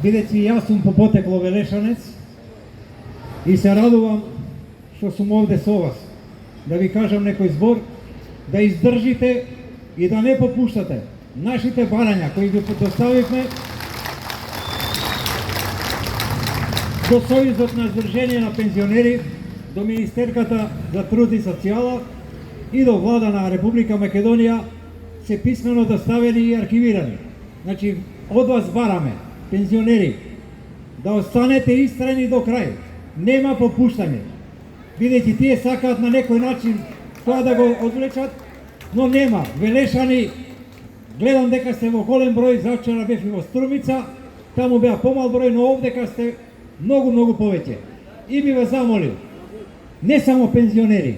бидејќи јас сум по потекло велешанец и се радувам што сум овде со вас, да ви кажам некој збор, да издржите и да не попуштате. Нашите барања кои ги доставивме до Сојузот на Сдружение на пензионери, до Министерката за труд и социјала и до Влада на Република Македонија се писмено доставени и архивирани. Значи, од вас бараме, пензионери, да останете истрени до крај. Нема попуштање. Бидејќи тие сакаат на некој начин тоа да го одвлечат, но нема. Велешани, гледам дека сте во голем број, завчера бев и во Струмица, таму беа помал број, но овдека сте многу повеќе. И би ве замолил, не само пензионери,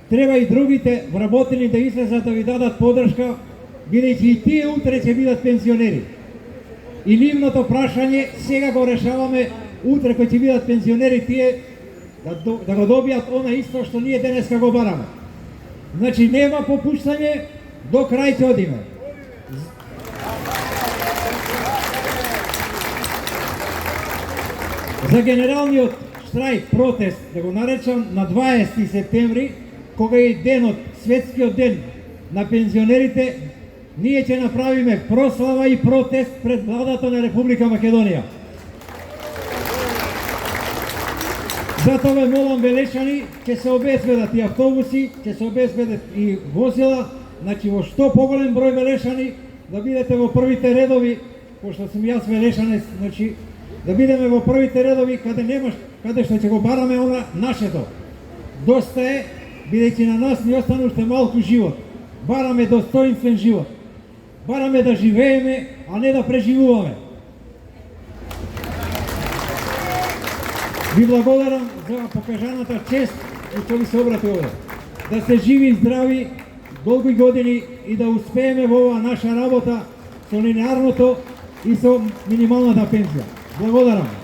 треба и другите вработени да излезат да ви дадат подршка, бидејќи и тие утре ќе бидат пензионери. И нивното прашање сега го решаваме, утре кои ќе бидат пензионери, тие да го добијат она исто што ние денеска го бараме. Значи нема попуштање, до крај ќе одиме. За генералниот штрајк, протест, да го наречам, на 20 септември, кога е денот, светскиот ден на пензионерите, ние ќе направиме прослава и протест пред владата на Република Македонија. Затоа ве молам, велешани, ќе се обезбедат и автобуси, ќе се обезбедат и возила, значи во што поголем број велешани да бидете во првите редови, пошто сум јас велешанец, значи да бидеме во првите редови каде што ќе го бараме она нашето. Доста е, бидејќи на нас ни остана уште малку живот. Бараме достоинствен живот. Бараме да живееме, а не да преживуваме. Ви благодарам за покажаната чест и што ви се обрати овде. Да сте живи и здрави, долги години и да успееме во оваа наша работа со линеарното и со минималната пензија. Благодарам.